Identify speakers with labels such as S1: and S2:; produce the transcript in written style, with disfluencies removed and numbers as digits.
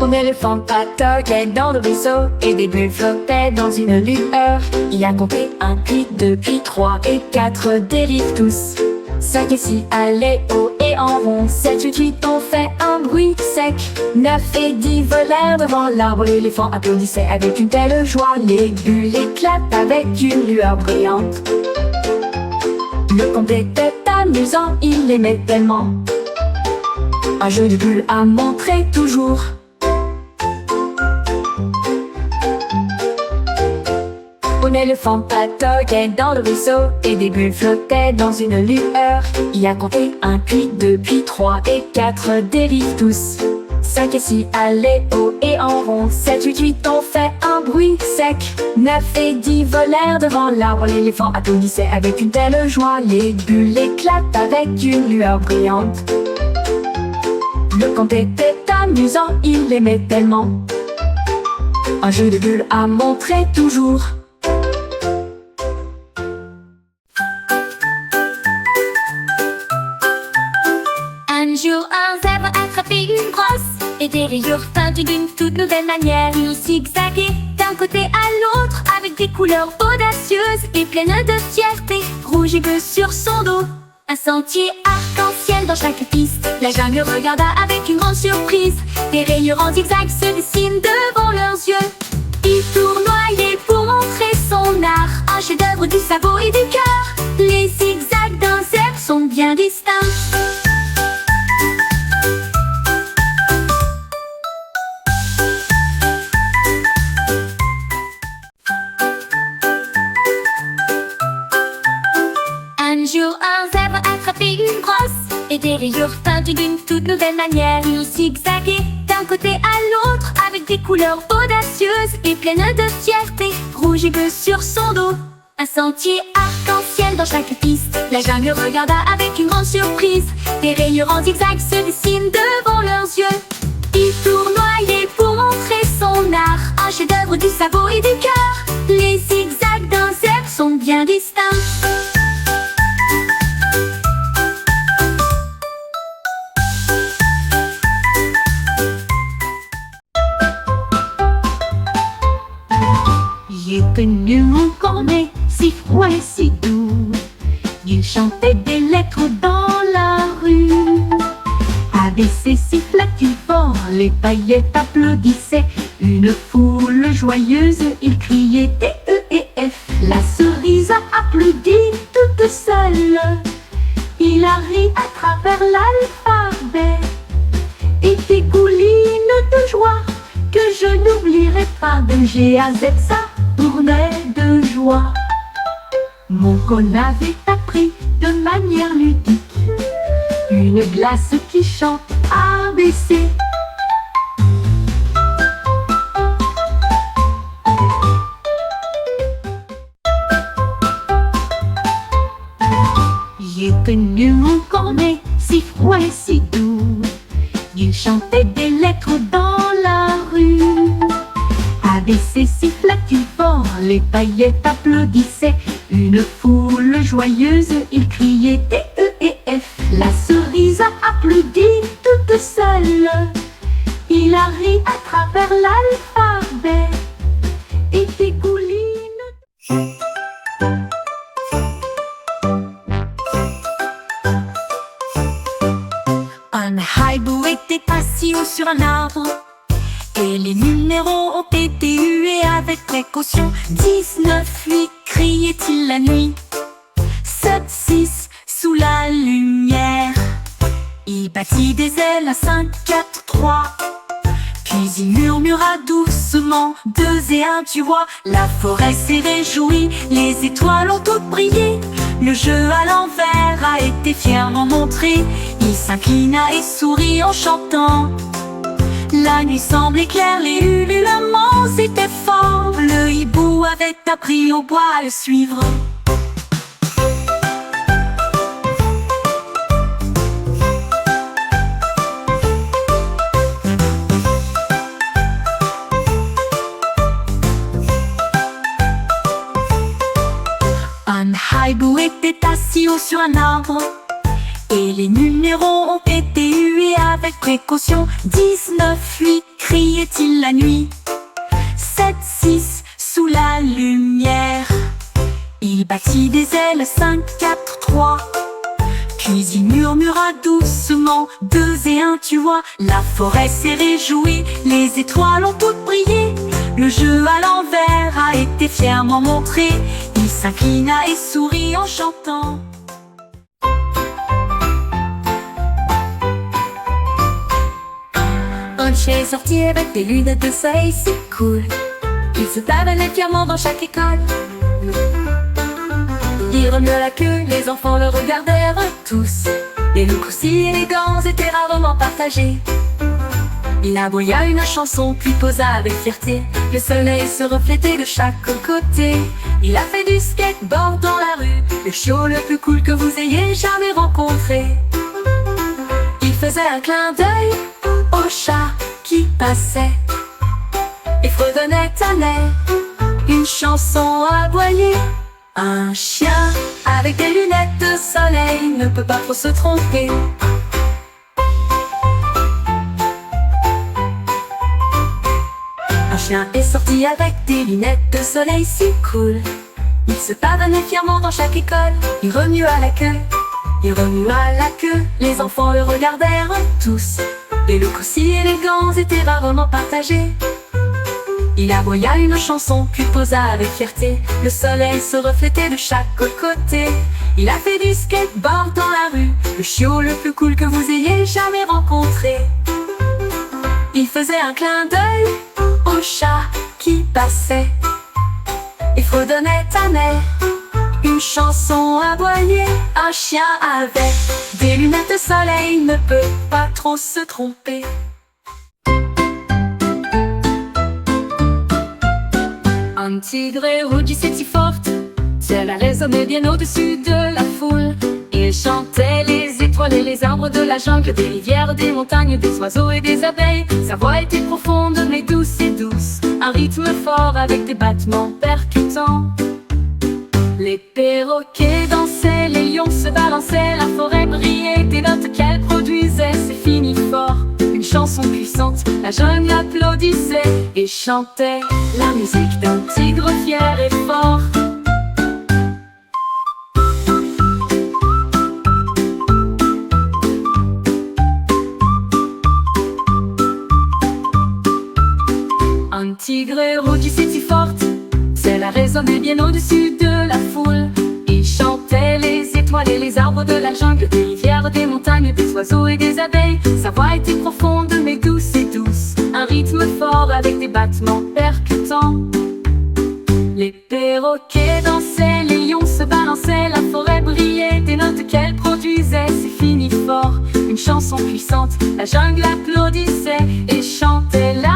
S1: Mon éléphant pataugeait dans le ruisseau et des bulles flottaient dans une lueur. Il a compté 1, puis 2, puis 3 et 4, délivre tous. 5 et 6 allaient haut et en rond. 7, 8, 8 ont fait un bruit sec. 9 et 10 volèrent devant l'arbre. L'éléphant applaudissait avec une telle joie. Les bulles éclatent avec une lueur brillante. Le conte était amusant, il l'aimait tellement. Un jeu de bulles à montrer toujours. Mon éléphant pataugeait dans le ruisseau et des bulles flottaient dans une lueur. Il a compté 1, puis 2, puis 3 et 4, délivre tous. 5 et 6 allaient haut et en rond. 7, 8, 8 ont fait un bruit sec. 9 et 10 volèrent devant l'arbre. L'éléphant applaudissait avec une telle joie. Les bulles éclatent avec une lueur brillante. Le conte était amusant, il l'aimait tellement. Un jeu de bulles à montrer toujours.
S2: Un jour, un zèbre attrapait une brosse et des rayures peintes d'une toute nouvelle manière. Il zigzaguait d'un côté à l'autre avec des couleurs audacieuses et pleines de fierté. Rouge et bleu sur son dos, un sentier arc-en-ciel dans chaque piste. La jungle regarda avec une grande surprise. Des rayures en zigzag se dessinent devant leurs yeux. Il tournoyait pour montrer son art, un chef-d'œuvre du sabot et du cœur. Les zigzags d'un zèbre sont bien distincts. Un jour, un zèbre attrapait une brosse et des rayures peintes d'une toute nouvelle manière. Il zigzaguait d'un côté à l'autre avec des couleurs audacieuses et pleines de fierté. Rouge et bleu sur son dos, un sentier arc-en-ciel dans chaque piste. La jungle regarda avec une grande surprise. Des rayures en zigzag se dessinent devant leurs yeux. Il tournoyait pour montrer son art, un chef-d'œuvre du sabot et du cœur. Les zigzags d'un zèbre sont bien distincts.
S3: J'ai connu mon cornet, si froid et si doux. Il chantait des lettres dans la rue. ABC siffla-t-il fort, les paillettes applaudissaient. Une foule joyeuse, il criait D, E et F. La cerise a applaudi toute seule. Il a ri à travers l'alphabet. Et dégouline de joie, que je n'oublierai pas. De G à Z, ça tournait de joie. Mon cône avait appris de manière ludique une glace qui chante ABC. J'ai connu mon cornet, si froid et si doux. Il chantait des lettres dans la rue. ABC siffla-t-il fort, les paillettes applaudissaient. Une foule joyeuse, il criait D, E et F. La cerise a applaudi toute seule. Il a ri à travers l'alphabet. Et dégouline.
S2: Un hibou était assis haut sur un arbre et les numéros ont été hués avec précaution. 19, 8, criait-il la nuit. 7, 6, sous la lumière. Il battit des ailes à 5, 4, 3. Puis il murmura doucement 2 et 1, tu vois. La forêt s'est réjouie, les étoiles ont toutes brillé. Le jeu à l'envers a été fièrement montré. Il s'inclina et sourit en chantant. La nuit semblait claire, les ululements étaient forts. Le hibou avait appris au bois à le suivre. Un hibou était assis haut sur un arbre Et les numéros ont été hués avec précaution. 19, 8, criait-il la nuit. 7, 6, sous la lumière. Il battit des ailes, 5, 4, 3. Puis il murmura doucement, 2 et 1, tu vois. La forêt s'est réjouie, les étoiles ont toutes brillé. Le jeu à l'envers a été fièrement montré. Il s'inclina et sourit en chantant.
S1: Un chien est sorti avec des lunettes de soleil si cool. Il se promenait fièrement dans chaque école. Il remua la queue, les enfants le regardèrent tous. Les looks aussi élégants étaient rarement partagés. Il aboya une chanson, puis posa avec fierté. Le soleil se reflétait de chaque côté. Il a fait du skateboard dans la rue, le chiot le plus cool que vous ayez jamais rencontré. Il faisait un clin d'œil au chat qui passait et fredonnait un air, une chanson aboyée. Un chien avec des lunettes de soleil ne peut pas trop se tromper. Un chien est sorti avec des lunettes de soleil si cool. Il se pavonnait fièrement dans chaque école. Il remua la queue, il remua la queue. Les enfants le regardèrent tous. Les looks aussi élégants étaient rarement partagés. Il aboya une chanson, puis posa avec fierté. Le soleil se reflétait de chaque côté. Il a fait du skateboard dans la rue, le chiot le plus cool que vous ayez jamais rencontré. Il faisait un clin d'œil au chat qui passait et fredonnait un air, une chanson aboyée. Un chien avec des lunettes de soleil ne peut pas trop se tromper. Un tigre rougissait si forte, cela résonnait bien au-dessus de la foule. Il chantait les étoiles et les arbres de la jungle, des rivières, des montagnes, des oiseaux et des abeilles. Sa voix était profonde mais douce et douce, un rythme fort avec des battements percutants. Les perroquets dansaient, les lions se balançaient, la forêt brillait des notes qu'elle produisait. C'est fini fort, une chanson puissante, la jungle applaudissait et chantait la musique d'un tigre fier et fort. Un tigre rougissait si forte, cela résonnait bien au-dessus de la foule. Il chantait les étoiles et les arbres de la jungle, des rivières, des montagnes, des oiseaux et des abeilles. Sa voix était profonde mais douce et douce, un rythme fort avec des battements percutants. Les perroquets dansaient, les lions se balançaient, la forêt brillait des notes qu'elle produisait. C'est fini fort, une chanson puissante, la jungle applaudissait et chantait la